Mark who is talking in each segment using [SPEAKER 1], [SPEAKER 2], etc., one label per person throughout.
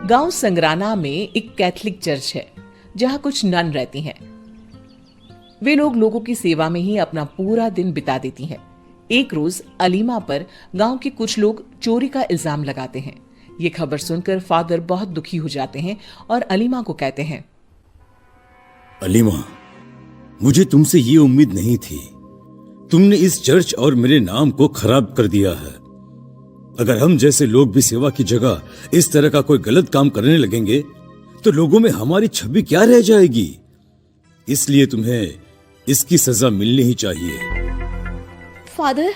[SPEAKER 1] गांव संगराना में एक कैथलिक चर्च है जहां कुछ नन रहती हैं। वे लोगों की सेवा में ही अपना पूरा दिन बिता देती हैं। एक रोज अलीमा पर गांव के कुछ लोग चोरी का इल्जाम लगाते हैं। ये खबर सुनकर फादर बहुत दुखी हो जाते हैं और अलीमा को कहते हैं,
[SPEAKER 2] अलीमा, मुझे तुमसे ये उम्मीद नहीं थी। तुमने इस चर्च और मेरे नाम को खराब कर दिया है। अगर हम जैसे लोग भी सेवा की जगह इस तरह का कोई गलत काम करने लगेंगे तो लोगों में हमारी छवि क्या रह जाएगी। इसलिए तुम्हें इसकी सजा मिलनी ही चाहिए।
[SPEAKER 3] फादर,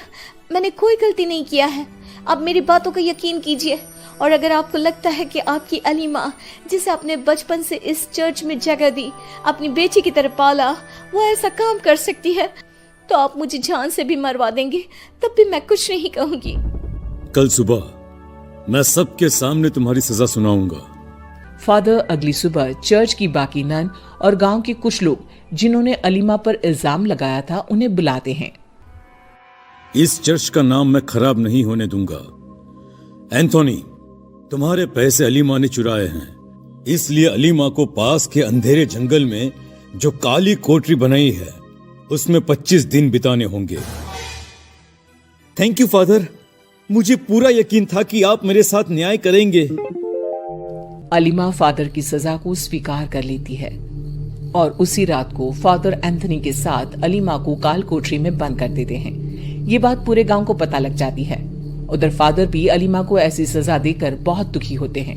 [SPEAKER 3] मैंने कोई गलती नहीं किया है। आप मेरी बातों का यकीन कीजिए। और अगर आपको लगता है कि आपकी अलीमा, जिसे आपने बचपन से इस चर्च में जगह दी, अपनी बेटी की तरह पाला, वो ऐसा काम कर सकती है, तो आप मुझे जान से भी मरवा देंगे, तब भी मैं कुछ नहीं कहूंगी।
[SPEAKER 2] कल सुबह मैं सबके सामने तुम्हारी सजा सुनाऊंगा।
[SPEAKER 1] फादर अगली सुबह चर्च की बाकी नन और गांव के कुछ लोग जिन्होंने अलीमा पर इल्जाम लगाया था उन्हें बुलाते हैं।
[SPEAKER 2] इस चर्च का नाम मैं खराब नहीं होने दूंगा। एंथोनी, तुम्हारे पैसे अलीमा ने चुराए हैं, इसलिए अलीमा को पास के अंधेरे जंगल में जो काली कोठरी बनाई है उसमें 25 दिन बिताने होंगे। थैंक यू फादर, मुझे पूरा यकीन था कि आप मेरे साथ न्याय करेंगे।
[SPEAKER 1] अलीमा फादर की सजा को स्वीकार कर लेती है और उसी रात को फादर एंथनी के साथ अलीमा को काल कोठरी में बंद कर देते हैं। ये बात पूरे गांव को पता लग जाती है। उधर फादर भी अलीमा को ऐसी सजा देकर बहुत दुखी होते हैं।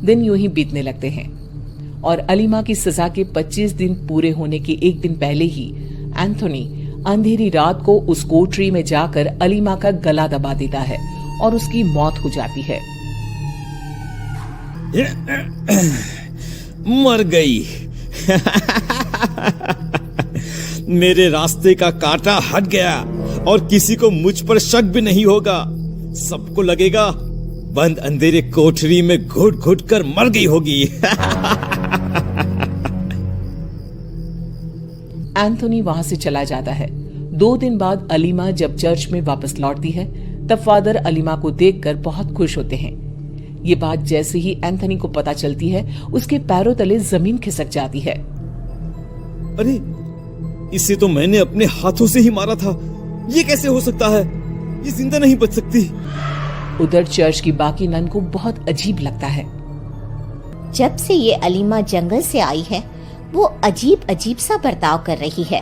[SPEAKER 1] दिन यूं ही बीतने लगते हैं और अलीमा की सजा के 25 दिन पूरे होने के एक दिन पहले ही एंथोनी अंधेरी रात को उस कोठरी में जाकर अलीमा का गला दबा देता है और उसकी मौत हो जाती है।
[SPEAKER 2] मर गई। मेरे रास्ते का कांटा हट गया और किसी को मुझ पर शक भी नहीं होगा। सबको लगेगा बंद अंधेरे कोठरी में घुट घुट कर मर गई होगी।
[SPEAKER 1] एंथोनी वहां से चला जाता है। 2 दिन बाद अलीमा जब चर्च में वापस लौटती है तब फादर अलीमा को देखकर बहुत खुश होते हैं। ये बात जैसे ही एंथोनी को पता चलती है उसके पैरों तले जमीन खिसक जाती है।
[SPEAKER 2] अरे, इसे तो मैंने अपने हाथों से ही मारा था। ये कैसे हो सकता है? ये जिंदा नहीं बच सकती।
[SPEAKER 1] उधर चर्च की बाकी नन को बहुत अजीब लगता है।
[SPEAKER 3] जब से ये अलीमा जंगल से आई है वो अजीब अजीब सा बर्ताव कर रही है।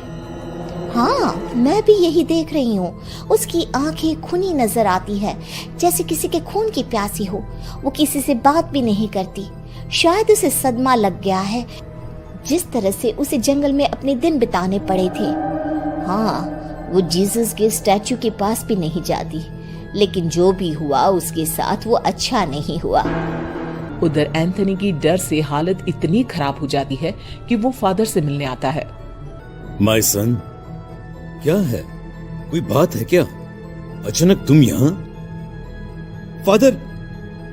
[SPEAKER 3] हाँ, मैं भी यही देख रही हूँ। उसकी आंखें खूनी नजर आती है, जैसे किसी के खून की प्यासी हो। वो किसी से बात भी नहीं करती। शायद उसे सदमा लग गया है, जिस तरह से उसे जंगल में अपने दिन बिताने पड़े थे। हाँ, वो जीसस के स्टैचू के पास भी नहीं जाती। लेकिन जो भी हुआ उसके साथ वो अच्छा नहीं हुआ।
[SPEAKER 1] उधर एंथोनी की डर से हालत इतनी खराब हो जाती है कि वो फादर से मिलने आता है।
[SPEAKER 2] माय सन, क्या है? कोई बात है क्या? अचानक तुम यहाँ? फादर,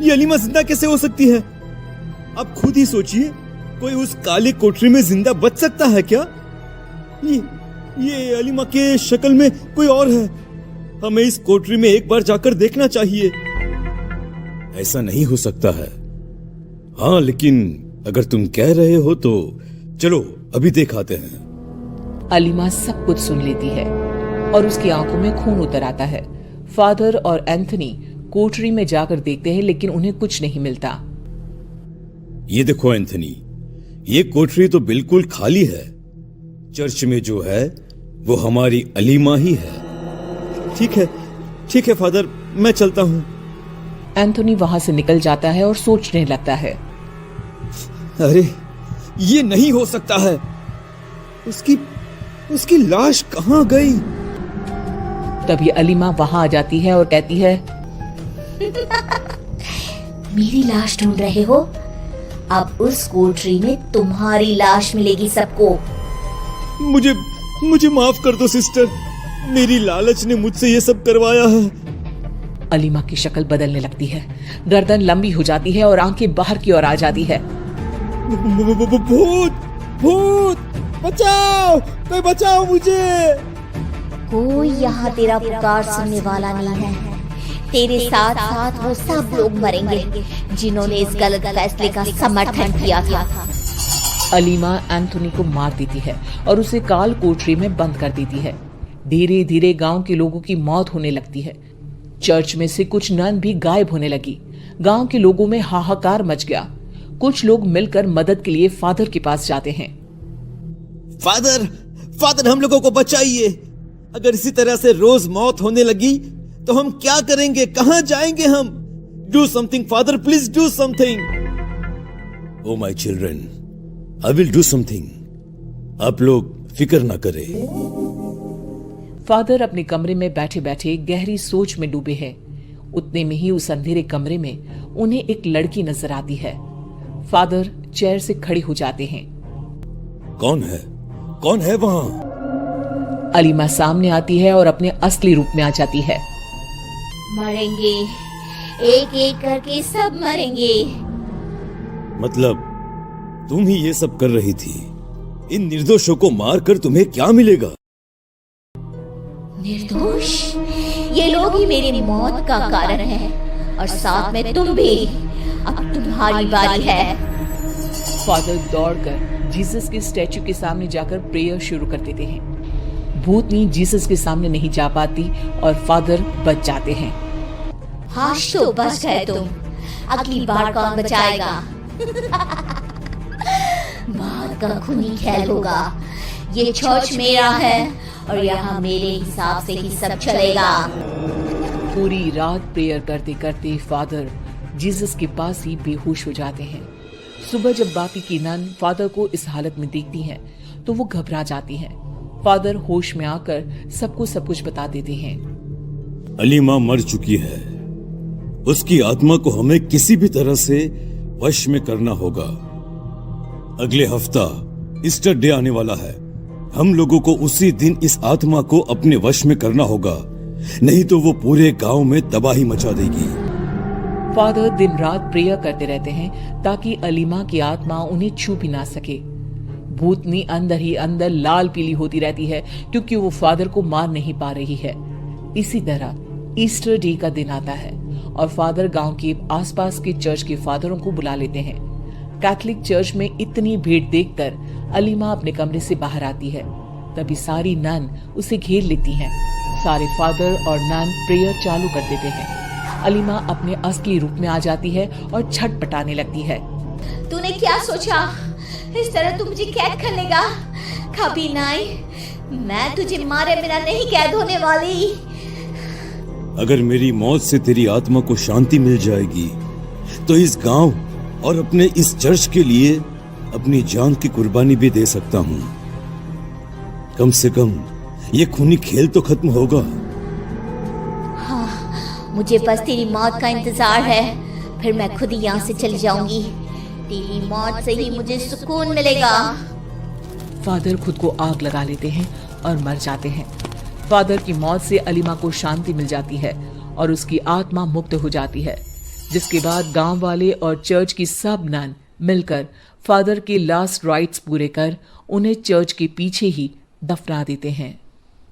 [SPEAKER 2] ये अलीमा जिंदा कैसे हो सकती है? आप खुद ही सोचिए, कोई उस काली कोठरी में जिंदा बच सकता है क्या? ये अलीमा के शक्ल में कोई और है। हमें इस कोठरी में एक बार जाकर देखना चाहिए। ऐसा नहीं हो सकता है। हाँ, लेकिन अगर तुम कह रहे हो तो चलो अभी दिखाते हैं।
[SPEAKER 1] अलीमा सब कुछ सुन लेती है और उसकी आंखों में खून उतर आता है। फादर और एंथनी कोठरी में जाकर देखते हैं लेकिन उन्हें कुछ नहीं मिलता।
[SPEAKER 2] ये देखो एंथनी, ये कोठरी तो बिल्कुल खाली है। चर्च में जो है वो हमारी अलीमा ही है। ठीक है फादर, मैं चलता हूँ।
[SPEAKER 1] एंथोनी वहां से निकल जाता है और सोचने लगता है,
[SPEAKER 2] अरे, ये नहीं हो सकता है। उसकी लाश कहाँ गई?
[SPEAKER 1] तभी अलीमा वहां आ जाती है और कहती है,
[SPEAKER 3] मेरी लाश ढूंढ रहे हो? अब उस कोठरी में तुम्हारी लाश मिलेगी सबको।
[SPEAKER 2] मुझे माफ कर दो सिस्टर, मेरी लालच ने मुझसे ये सब करवाया है।
[SPEAKER 1] अलीमा की शक्ल बदलने लगती है, गर्दन लंबी हो जाती है और आंखें बाहर की ओर आ जाती है।
[SPEAKER 2] भूत, बचाओ, कोई बचाओ मुझे।
[SPEAKER 3] कोई यहाँ तेरा पुकार सुनने वाला नहीं है। तेरे साथ साथ वो सब लोग मरेंगे जिन्होंने इस गलत फैसले का समर्थन किया था।
[SPEAKER 1] अलीमा एंथोनी को मार देती है और उसे काल कोठरी में बंद कर देती है। धीरे धीरे गांव के लोगों की मौत होने लगती है। चर्च में से कुछ नन भी गायब होने लगी। गांव के लोगों में हाहाकार मच गया। कुछ लोग मिलकर मदद के लिए फादर के पास जाते हैं।
[SPEAKER 2] फादर हम लोगों को बचाइए। अगर इसी तरह से रोज मौत होने लगी तो हम क्या करेंगे, कहां जाएंगे हम? Do something father, please do something. Oh my children, I will do something. आप लोग फिक्र ना करें।
[SPEAKER 1] फादर अपने कमरे में बैठे बैठे गहरी सोच में डूबे हैं। उतने में ही उस अंधेरे कमरे में उन्हें एक लड़की नजर आती है। फादर चेयर से खड़े हो जाते हैं।
[SPEAKER 2] कौन है वहां?
[SPEAKER 1] अलीमा सामने आती है और अपने असली रूप में आ जाती है।
[SPEAKER 3] मरेंगे, एक एक करके सब मरेंगे।
[SPEAKER 2] मतलब तुम ही ये सब कर रही थी? इन निर्दोषों को मारकर तुम्हें क्या मिलेगा?
[SPEAKER 3] निर्दोष? ये लोग ही मेरी मौत का कारण हैं और साथ में तुम भी। अब तुम्हारी बारी है।
[SPEAKER 1] फादर दौड़कर जीसस के स्टैचू के सामने जाकर प्रेयर शुरू कर देते हैं। भूतनी जीसस के सामने नहीं जा पाती और फादर बच जाते हैं।
[SPEAKER 3] हाश तो बच गए तुम। अगली बार कौन बचाएगा? मौत का खूनी खेल होगा। ये चर्च मेरा है और यहाँ मेरे हिसाब से ही सब चलेगा।
[SPEAKER 1] पूरी रात प्रेयर करते करते फादर जीसस के पास ही बेहोश हो जाते हैं। सुबह जब बाकी की नन फादर को इस हालत में देखती हैं तो वो घबरा जाती हैं। फादर होश में आकर सबको सब कुछ बता देते हैं।
[SPEAKER 2] अलीमा मर चुकी है। उसकी आत्मा को हमें किसी भी तरह से वश में करना होगा। अगले हफ्ता ईस्टर डे आने वाला है। हम लोगों को उसी दिन इस आत्मा को अपने वश में करना होगा, नहीं तो वो पूरे गांव में तबाही मचा देगी।
[SPEAKER 1] फादर दिन रात प्रेयर करते रहते हैं ताकि अलीमा की आत्मा उन्हें छू भी ना सके। भूतनी अंदर ही अंदर लाल पीली होती रहती है क्योंकि वो फादर को मार नहीं पा रही है। इसी तरह ईस्टर डे का दिन आता है और फादर गांव के आसपास के चर्च के फादरों को बुला लेते हैं। कैथोलिक चर्च में इतनी भीड़ देखकर अलीमा अपने कमरे से बाहर आती है। तभी सारी नन उसे घेर लेती हैं। सारे फादर और नन प्रेयर चालू कर देते हैं। अलीमा अपने असली रूप में आ जाती है और छटपटाने लगती है।
[SPEAKER 3] तूने क्या सोचा? इस तरह तू मुझे कैद कर लेगा? कभी नहीं। मैं तुझे मारे बिना नहीं कैद होने वाली।
[SPEAKER 2] अगर मेरी मौत से तेरी आत्मा को शांति मिल जाएगी तो इस गांव और अपने इस चर्च के लिए अपनी जान की कुर्बानी भी दे सकता हूँ। कम से कम ये खूनी खेल तो खत्म होगा।
[SPEAKER 3] हाँ, मुझे बस तेरी मौत का इंतजार है, फिर मैं खुद ही यहाँ से चली जाऊंगी। तेरी मौत से ही मुझे सुकून मिलेगा।
[SPEAKER 1] फादर खुद को आग लगा लेते हैं और मर जाते हैं। फादर की मौत से अलीमा को शांति मिल जाती है और उसकी आत्मा मुक्त हो जाती है, जिसके बाद गांव वाले और चर्च की सब नन मिलकर फादर के लास्ट राइट्स पूरे कर उन्हें चर्च के पीछे ही दफना देते हैं।